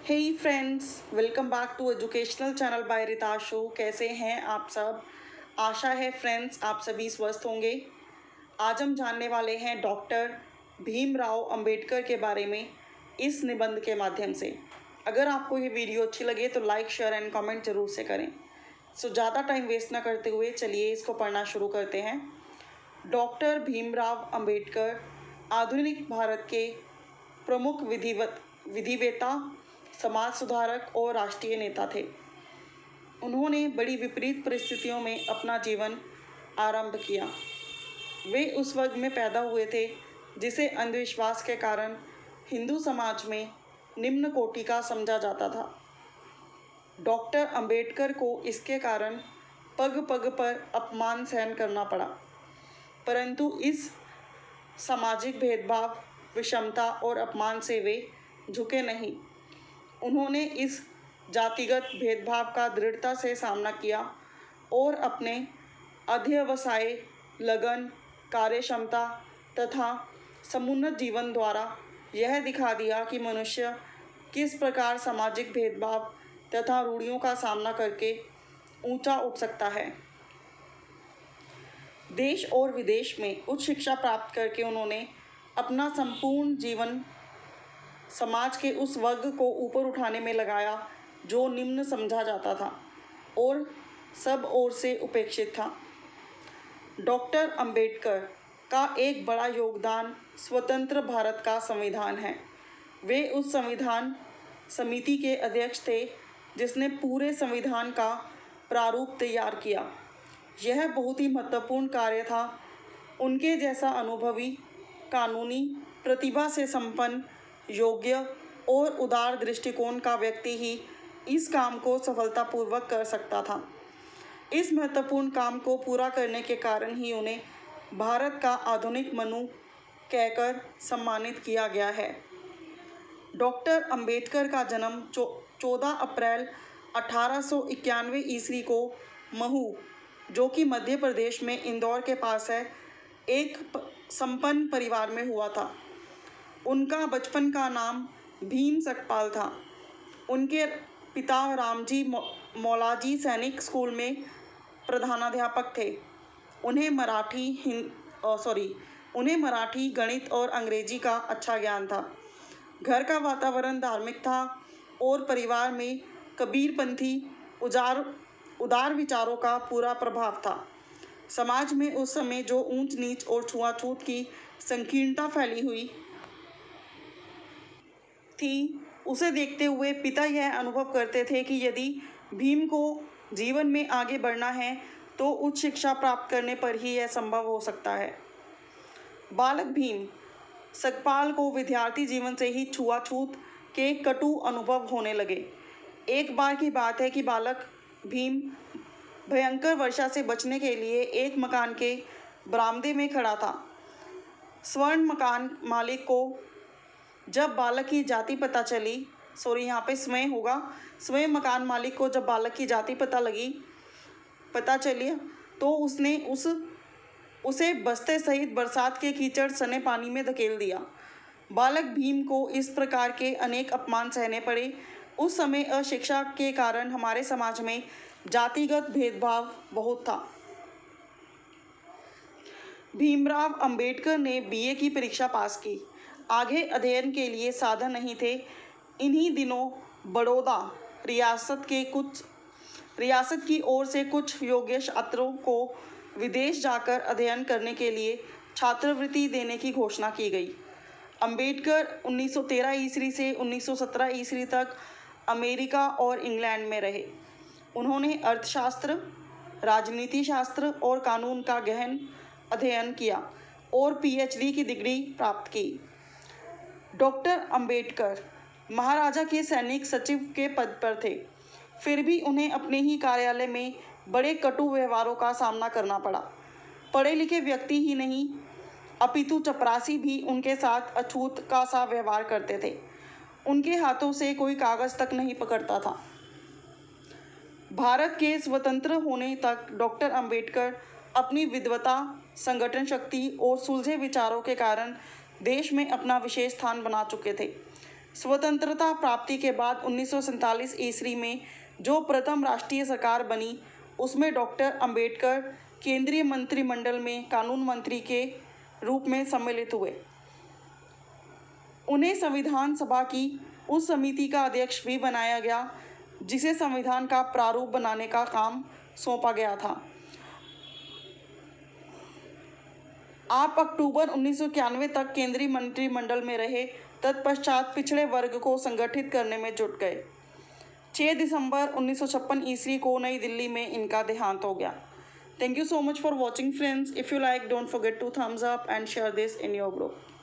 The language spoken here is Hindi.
Hey friends, welcome back to educational channel by Ritashu. कैसे हैं आप सब? आशा है फ्रेंड्स आप सभी स्वस्थ होंगे। आज हम जानने वाले हैं डॉक्टर भीमराव अंबेडकर के बारे में इस निबंध के माध्यम से। अगर आपको ये वीडियो अच्छी लगे तो लाइक, शेयर एंड कमेंट जरूर से करें। ज़्यादा टाइम वेस्ट ना करते हुए चलिए इसको पढ़ना शुरू करते हैं। डॉक्टर भीमराव अंबेडकर आधुनिक भारत के प्रमुख विधिवेता, समाज सुधारक और राष्ट्रीय नेता थे। उन्होंने बड़ी विपरीत परिस्थितियों में अपना जीवन आरंभ किया। वे उस वर्ग में पैदा हुए थे जिसे अंधविश्वास के कारण हिंदू समाज में निम्न कोटि का समझा जाता था। डॉक्टर अंबेडकर को इसके कारण पग पग पर अपमान सहन करना पड़ा, परंतु इस सामाजिक भेदभाव, विषमता और अपमान से वे झुके नहीं। उन्होंने इस जातिगत भेदभाव का दृढ़ता से सामना किया और अपने अध्यवसाय, लगन, कार्यक्षमता तथा समुन्नत जीवन द्वारा यह दिखा दिया कि मनुष्य किस प्रकार सामाजिक भेदभाव तथा रूढ़ियों का सामना करके ऊंचा उठ सकता है। देश और विदेश में उच्च शिक्षा प्राप्त करके उन्होंने अपना संपूर्ण जीवन समाज के उस वर्ग को ऊपर उठाने में लगाया जो निम्न समझा जाता था और सब ओर से उपेक्षित था। डॉक्टर अंबेडकर का एक बड़ा योगदान स्वतंत्र भारत का संविधान है। वे उस संविधान समिति के अध्यक्ष थे जिसने पूरे संविधान का प्रारूप तैयार किया। यह बहुत ही महत्वपूर्ण कार्य था। उनके जैसा अनुभवी, कानूनी प्रतिभा से संपन्न, योग्य और उदार दृष्टिकोण का व्यक्ति ही इस काम को सफलतापूर्वक कर सकता था। इस महत्वपूर्ण काम को पूरा करने के कारण ही उन्हें भारत का आधुनिक मनु कहकर सम्मानित किया गया है। डॉक्टर अंबेडकर का जन्म 14 अप्रैल 1891 ईस्वी को महू, जो कि मध्य प्रदेश में इंदौर के पास है, एक संपन्न परिवार में हुआ था। उनका बचपन का नाम भीम सकपाल था। उनके पिता रामजी मौलाजी सैनिक स्कूल में प्रधानाध्यापक थे। उन्हें मराठी, गणित और अंग्रेजी का अच्छा ज्ञान था। घर का वातावरण धार्मिक था और परिवार में कबीरपंथी उदार विचारों का पूरा प्रभाव था। समाज में उस समय जो ऊंच नीच और छुआछूत की संकीर्णता फैली हुई थी, उसे देखते हुए पिता यह अनुभव करते थे कि यदि भीम को जीवन में आगे बढ़ना है तो उच्च शिक्षा प्राप्त करने पर ही यह संभव हो सकता है। बालक भीम सकपाल को विद्यार्थी जीवन से ही छुआछूत के कटु अनुभव होने लगे। एक बार की बात है कि बालक भीम भयंकर वर्षा से बचने के लिए एक मकान के बरामदे में खड़ा था। स्वर्ण मकान मालिक को जब बालक की जाति पता चली, यहाँ पे स्वयं मकान मालिक को जब बालक की जाति पता चली तो उसने उसे बस्ते सहित बरसात के कीचड़ सने पानी में धकेल दिया। बालक भीम को इस प्रकार के अनेक अपमान सहने पड़े। उस समय अशिक्षा के कारण हमारे समाज में जातिगत भेदभाव बहुत था। भीमराव अंबेडकर ने बीए की परीक्षा पास की। आगे अध्ययन के लिए साधन नहीं थे। इन्हीं दिनों बड़ौदा रियासत की ओर से कुछ योग्य छात्रों को विदेश जाकर अध्ययन करने के लिए छात्रवृत्ति देने की घोषणा की गई। अंबेडकर 1913 ईस्वी से 1917 ईस्वी तक अमेरिका और इंग्लैंड में रहे। उन्होंने अर्थशास्त्र, राजनीति शास्त्र और कानून का गहन अध्ययन किया और पीएचडी की डिग्री प्राप्त की। डॉक्टर अंबेडकर महाराजा के सैनिक सचिव के पद पर थे, फिर भी उन्हें अपने ही कार्यालय में बड़े कटु व्यवहारों का सामना करना पड़ा। पढ़े लिखे व्यक्ति ही नहीं अपितु चपरासी भी उनके साथ अछूत का सा व्यवहार करते थे। उनके हाथों से कोई कागज तक नहीं पकड़ता था। भारत के स्वतंत्र होने तक डॉक्टर अंबेडकर अपनी विद्वता, संगठन शक्ति और सुलझे विचारों के कारण देश में अपना विशेष स्थान बना चुके थे। स्वतंत्रता प्राप्ति के बाद 1947 ईस्वी में जो प्रथम राष्ट्रीय सरकार बनी उसमें डॉक्टर अंबेडकर केंद्रीय मंत्रिमंडल में कानून मंत्री के रूप में सम्मिलित हुए। उन्हें संविधान सभा की उस समिति का अध्यक्ष भी बनाया गया जिसे संविधान का प्रारूप बनाने का काम सौंपा गया था। आप अक्टूबर 1991 तक केंद्रीय मंत्रिमंडल में रहे। तत्पश्चात पिछड़े वर्ग को संगठित करने में जुट गए। 6 दिसंबर 1956 ईस्वी को नई दिल्ली में इनका देहांत हो गया। Thank you so much for watching friends. If you like, don't forget to thumbs up and share this in your group.